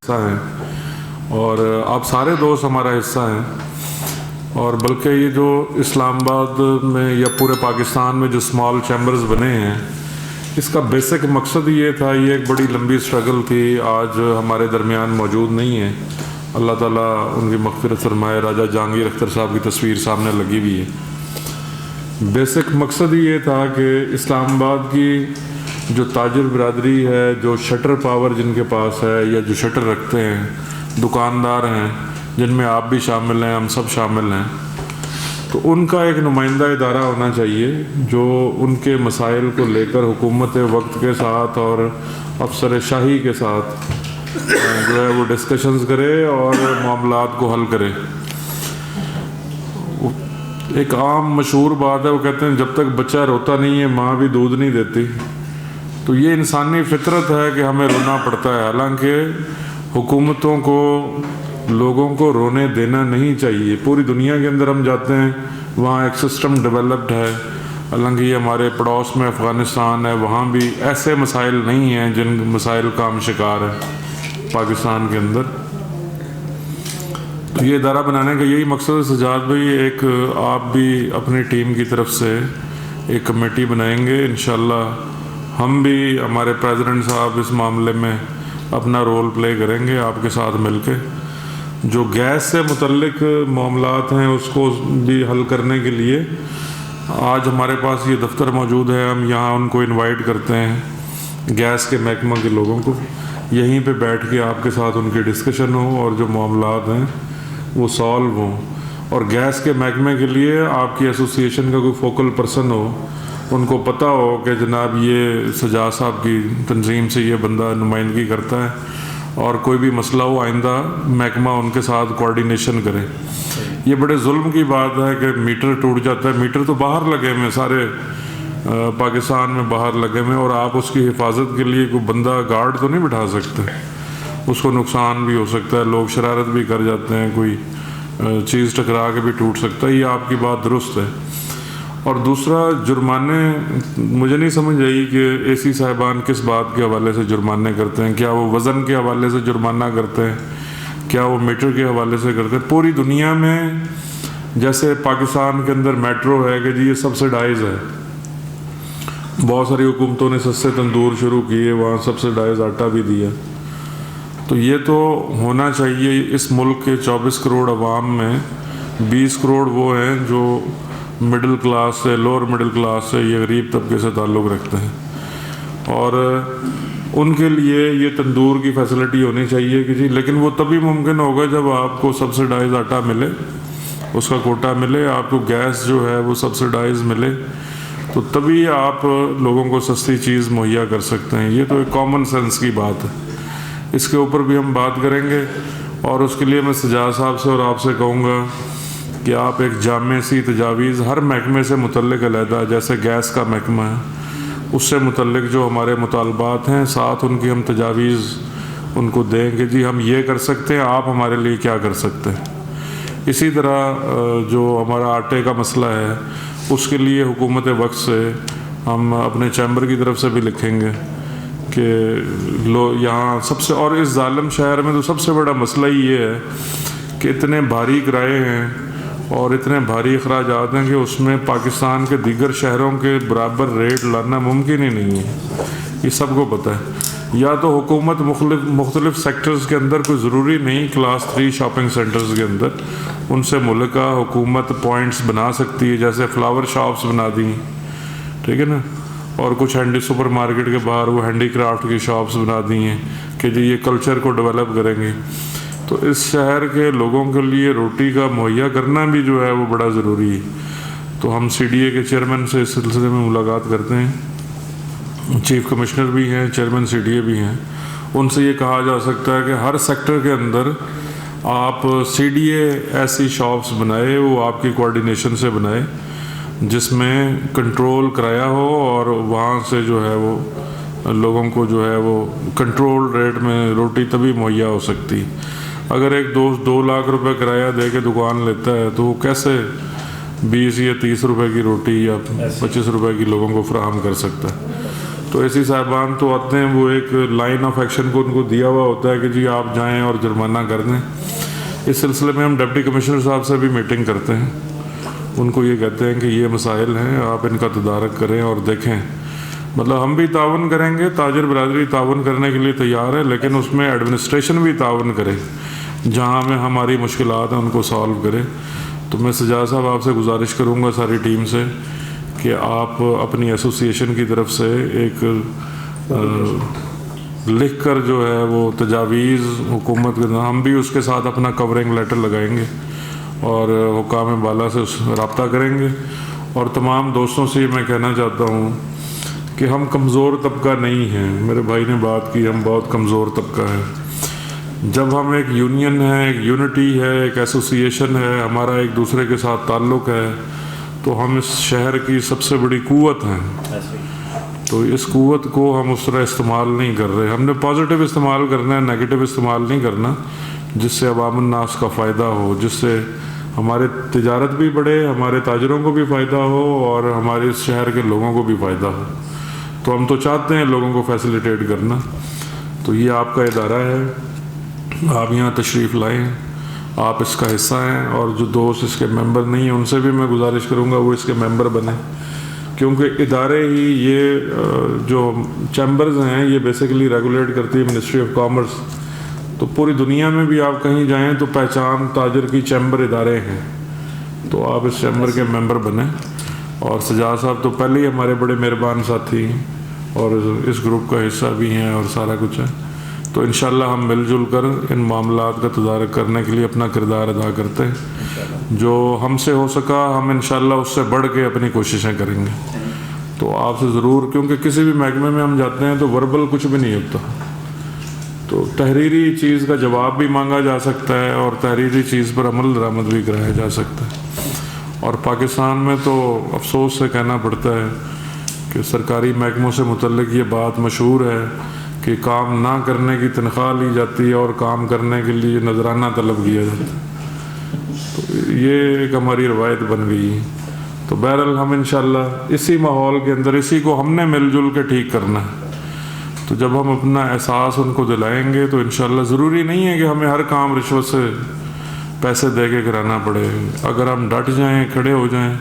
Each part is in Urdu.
حصہ ہیں اور آپ سارے دوست ہمارا حصہ ہیں، اور بلکہ یہ جو اسلام آباد میں یا پورے پاکستان میں جو اسمال چیمبرز بنے ہیں، اس کا بیسک مقصد یہ تھا، یہ ایک بڑی لمبی سٹرگل تھی، آج ہمارے درمیان موجود نہیں ہے، اللہ تعالیٰ ان کی مغفرت فرمائے۔ راجہ جہانگیر اختر صاحب کی تصویر سامنے لگی ہوئی ہے۔ بیسک مقصد یہ تھا کہ اسلام آباد کی جو تاجر برادری ہے، جو شٹر پاور جن کے پاس ہے یا جو شٹر رکھتے ہیں، دکاندار ہیں، جن میں آپ بھی شامل ہیں، ہم سب شامل ہیں، تو ان کا ایک نمائندہ ادارہ ہونا چاہیے جو ان کے مسائل کو لے کر حکومت وقت کے ساتھ اور افسر شاہی کے ساتھ جو ہے وہ ڈسکشنز کرے اور معاملات کو حل کرے۔ ایک عام مشہور بات ہے، وہ کہتے ہیں جب تک بچہ روتا نہیں ہے ماں بھی دودھ نہیں دیتی، تو یہ انسانی فطرت ہے کہ ہمیں رونا پڑتا ہے، حالانکہ حکومتوں کو لوگوں کو رونے دینا نہیں چاہیے۔ پوری دنیا کے اندر ہم جاتے ہیں، وہاں ایک سسٹم ڈیولپڈ ہے، حالانکہ یہ ہمارے پڑوس میں افغانستان ہے، وہاں بھی ایسے مسائل نہیں ہیں جن مسائل کا ہم شکار ہیں پاکستان کے اندر۔ تو یہ ادارہ بنانے کا یہی مقصد ہے۔ سجاد بھائی، ایک آپ بھی اپنی ٹیم کی طرف سے ایک کمیٹی بنائیں گے انشاءاللہ، ہم بھی ہمارے پریزیڈنٹ صاحب اس معاملے میں اپنا رول پلے کریں گے آپ کے ساتھ مل کے۔ جو گیس سے متعلق معاملات ہیں اس کو بھی حل کرنے کے لیے آج ہمارے پاس یہ دفتر موجود ہے، ہم یہاں ان کو انوائٹ کرتے ہیں، گیس کے محکمہ کے لوگوں کو، یہیں پہ بیٹھ کے آپ کے ساتھ ان کی ڈسکشن ہو اور جو معاملات ہیں وہ سالو ہوں۔ اور گیس کے محکمے کے لیے آپ کی ایسوسیشن کا کوئی فوکل پرسن ہو، ان کو پتہ ہو کہ جناب یہ سجاد صاحب کی تنظیم سے یہ بندہ نمائندگی کرتا ہے، اور کوئی بھی مسئلہ ہو آئندہ محکمہ ان کے ساتھ کوارڈینیشن کرے۔ یہ بڑے ظلم کی بات ہے کہ میٹر ٹوٹ جاتا ہے، میٹر تو باہر لگے ہوئے سارے پاکستان میں باہر لگے ہوئے، اور آپ اس کی حفاظت کے لیے کوئی بندہ گارڈ تو نہیں بٹھا سکتے، اس کو نقصان بھی ہو سکتا ہے، لوگ شرارت بھی کر جاتے ہیں، کوئی چیز ٹکرا کے بھی ٹوٹ سکتا ہے، یہ آپ کی بات درست ہے۔ اور دوسرا، جرمانے مجھے نہیں سمجھ آئی کہ اے سی صاحبان کس بات کے حوالے سے جرمانے کرتے ہیں، کیا وہ وزن کے حوالے سے جرمانہ کرتے ہیں، کیا وہ میٹر کے حوالے سے کرتے ہیں؟ پوری دنیا میں جیسے پاکستان کے اندر میٹرو ہے کہ جی یہ سبسڈائز ہے، بہت ساری حکومتوں نے سستے تندور شروع کیے، وہاں سبسڈائز آٹا بھی دیا، تو یہ تو ہونا چاہیے۔ اس ملک کے 24 کروڑ عوام میں 20 کروڑ وہ ہیں جو مڈل کلاس سے، لوور مڈل کلاس سے، یہ غریب طبقے سے تعلق رکھتے ہیں، اور ان کے لیے یہ تندور کی فیسلٹی ہونی چاہیے کہ جی، لیکن وہ تبھی ممکن ہوگا جب آپ کو سبسڈائز آٹا ملے، اس کا کوٹا ملے، آپ کو گیس جو ہے وہ سبسڈائز ملے، تو تبھی آپ لوگوں کو سستی چیز مہیا کر سکتے ہیں۔ یہ تو ایک کامن سینس کی بات ہے، اس کے اوپر بھی ہم بات کریں گے، اور اس کے لیے میں سجاد صاحب سے اور آپ سے کہوں گا کہ آپ ایک جامع سی تجاویز ہر محکمے سے متعلق علیحدہ، جیسے گیس کا محکمہ ہے اس سے متعلق جو ہمارے مطالبات ہیں، ساتھ ان کی ہم تجاویز ان کو دیں کہ جی ہم یہ کر سکتے ہیں، آپ ہمارے لیے کیا کر سکتے ہیں۔ اسی طرح جو ہمارا آٹے کا مسئلہ ہے، اس کے لیے حکومت وقت سے ہم اپنے چیمبر کی طرف سے بھی لکھیں گے کہ یہاں سب سے، اور اس ظالم شہر میں تو سب سے بڑا مسئلہ ہی یہ ہے کہ اتنے بھاری کرائے ہیں اور اتنے بھاری اخراجات ہیں کہ اس میں پاکستان کے دیگر شہروں کے برابر ریٹ لانا ممکن ہی نہیں ہے، یہ سب کو پتہ ہے۔ یا تو حکومت مختلف سیکٹرز کے اندر، کوئی ضروری نہیں کلاس 3 شاپنگ سینٹرز کے اندر، ان سے ملکہ حکومت پوائنٹس بنا سکتی ہے، جیسے فلاور شاپس بنا دی، ٹھیک ہے نا، اور کچھ ہینڈی سپر مارکیٹ کے باہر وہ ہینڈی کرافٹ کی شاپس بنا دی ہیں کہ جی یہ کلچر کو ڈیولپ کریں گے۔ تو اس شہر کے لوگوں کے لیے روٹی کا مہیا کرنا بھی جو ہے وہ بڑا ضروری ہے۔ تو ہم سی ڈی اے کے چیئرمین سے اس سلسلے میں ملاقات کرتے ہیں، چیف کمشنر بھی ہیں، چیئرمین سی ڈی اے بھی ہیں، ان سے یہ کہا جا سکتا ہے کہ ہر سیکٹر کے اندر آپ سی ڈی اے ایسی شاپس بنائے، وہ آپ کی کوارڈینیشن سے بنائے، جس میں کنٹرول کرایا ہو، اور وہاں سے جو ہے وہ لوگوں کو جو ہے وہ کنٹرول ریٹ میں روٹی تبھی مہیا ہو سکتی۔ اگر ایک دوست 2 لاکھ روپے کرایہ دے کے دکان لیتا ہے تو وہ کیسے 20 یا 30 روپے کی روٹی یا 25 روپے کی لوگوں کو فراہم کر سکتا ہے؟ تو ایسی صاحبان تو آتے ہیں، وہ ایک لائن آف ایکشن کو ان کو دیا ہوا ہوتا ہے کہ جی آپ جائیں اور جرمانہ کر دیں۔ اس سلسلے میں ہم ڈپٹی کمشنر صاحب سے بھی میٹنگ کرتے ہیں، ان کو یہ کہتے ہیں کہ یہ مسائل ہیں، آپ ان کا تدارک کریں اور دیکھیں۔ مطلب ہم بھی تعاون کریں گے، تاجر برادری تعاون کرنے کے لیے تیار ہے، لیکن اس میں ایڈمنسٹریشن بھی تعاون کرے، جہاں میں ہماری مشکلات ہیں ان کو سالو کرے۔ تو میں سجاد صاحب آپ سے گزارش کروں گا ساری ٹیم سے کہ آپ اپنی ایسوسیشن کی طرف سے ایک لکھ کر جو ہے وہ تجاویز حکومت کے، ہم بھی اس کے ساتھ اپنا کورنگ لیٹر لگائیں گے اور حکام بالا سے رابطہ کریں گے۔ اور تمام دوستوں سے میں کہنا چاہتا ہوں کہ ہم کمزور طبقہ نہیں ہیں، میرے بھائی نے بات کی ہم بہت کمزور طبقہ ہے۔ جب ہم ایک یونین ہے، ایک یونٹی ہے، ایک ایسوسیشن ہے، ہمارا ایک دوسرے کے ساتھ تعلق ہے، تو ہم اس شہر کی سب سے بڑی قوت ہیں۔ تو اس قوت کو ہم اس طرح استعمال نہیں کر رہے، ہم نے پازیٹیو استعمال کرنا ہے، نیگیٹو استعمال نہیں کرنا، جس سے عوام الناس کا فائدہ ہو، جس سے ہمارے تجارت بھی بڑھے، ہمارے تاجروں کو بھی فائدہ ہو اور ہمارے اس شہر کے لوگوں کو بھی فائدہ ہو۔ تو ہم تو چاہتے ہیں لوگوں کو فیسیلیٹیٹ کرنا۔ تو یہ آپ کا ادارہ ہے، آپ یہاں تشریف لائیں، آپ اس کا حصہ ہیں، اور جو دوست اس کے ممبر نہیں ہیں ان سے بھی میں گزارش کروں گا وہ اس کے ممبر بنیں، کیونکہ ادارے ہی یہ جو چیمبرز ہیں یہ بیسیکلی ریگولیٹ کرتی ہے منسٹری آف کامرس۔ تو پوری دنیا میں بھی آپ کہیں جائیں تو پہچان تاجر کی چیمبر ادارے ہیں، تو آپ اس چیمبر کے ممبر بنیں۔ اور سجاد صاحب تو پہلے ہی ہمارے بڑے مہربان ساتھی ہیں اور اس گروپ کا حصہ بھی ہیں اور سارا کچھ ہے، تو انشاءاللہ ہم مل جل کر ان معاملات کا تدارک کرنے کے لیے اپنا کردار ادا کرتے ہیں۔ جو ہم سے ہو سکا ہم انشاءاللہ اس سے بڑھ کے اپنی کوششیں کریں گے۔ تو آپ سے ضرور، کیونکہ کسی بھی محکمے میں ہم جاتے ہیں تو وربل کچھ بھی نہیں ہوتا، تو تحریری چیز کا جواب بھی مانگا جا سکتا ہے اور تحریری چیز پر عمل درآمد بھی کرایا جا سکتا ہے۔ اور پاکستان میں تو افسوس سے کہنا پڑتا ہے کہ سرکاری محکموں سے متعلق یہ بات مشہور ہے کہ کام نہ کرنے کی تنخواہ لی جاتی ہے اور کام کرنے کے لیے نذرانہ طلب کیا جاتا ہے، تو یہ ایک ہماری روایت بن گئی۔ تو بہرحال ہم انشاءاللہ اسی ماحول کے اندر اسی کو ہم نے مل جل کے ٹھیک کرنا ہے۔ تو جب ہم اپنا احساس ان کو دلائیں گے تو انشاءاللہ ضروری نہیں ہے کہ ہمیں ہر کام رشوت سے پیسے دے کے کرانا پڑے، اگر ہم ڈٹ جائیں، کھڑے ہو جائیں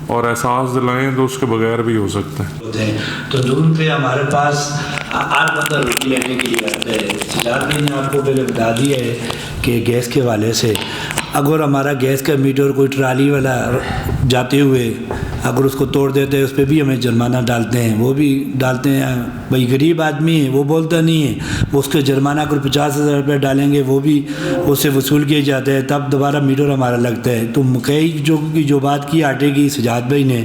اور احساس دلائیں تو اس کے بغیر بھی ہو سکتے ہیں۔ تو دور پہ ہمارے پاس 8 بندہ روٹی لینے کے لیے آتا ہے۔ سجاد بھائی نے آپ کو پہلے بتا دیا ہے کہ گیس کے حوالے سے اگر ہمارا گیس کا میٹر کوئی ٹرالی والا جاتے ہوئے اگر اس کو توڑ دیتے ہیں اس پہ بھی ہمیں جرمانہ ڈالتے ہیں، وہ بھی ڈالتے ہیں۔ بھائی غریب آدمی ہے وہ بولتا نہیں ہے، وہ اس کے جرمانہ اگر 50,000 روپے ڈالیں گے وہ بھی اس سے وصول کیے جاتے ہیں، تب دوبارہ میٹر ہمارا لگتا ہے۔ تو مکئی جو بات کی آٹے کی سجاد بھائی نے،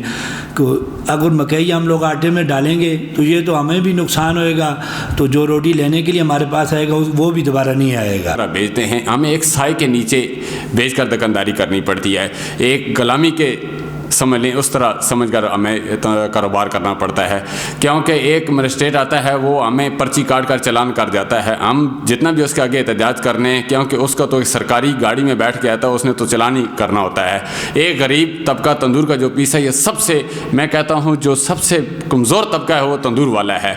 اگر مکئی ہم لوگ آٹے میں ڈالیں گے تو یہ تو ہمیں بھی نقصان ہوئے گا، تو جو روٹی لینے کے لیے ہمارے پاس آئے گا وہ بھی دوبارہ نہیں آئے گا۔ بیچتے ہیں، ہمیں ایک سائے کے نیچے بیچ کر دکانداری کرنی پڑتی ہے، ایک غلامی کے سمجھ لیں اس طرح سمجھ کر ہمیں کاروبار کرنا پڑتا ہے، کیونکہ ایک مجسٹریٹ آتا ہے وہ ہمیں پرچی کاٹ کر چلان کر جاتا ہے، ہم جتنا بھی اس کے آگے احتجاج کرنے، کیونکہ اس کا تو ایک سرکاری گاڑی میں بیٹھ کے آتا ہے، اس نے تو چلان ہی کرنا ہوتا ہے۔ ایک غریب طبقہ تندور کا جو پیس ہے، یہ سب سے میں کہتا ہوں جو سب سے کمزور طبقہ ہے وہ تندور والا ہے۔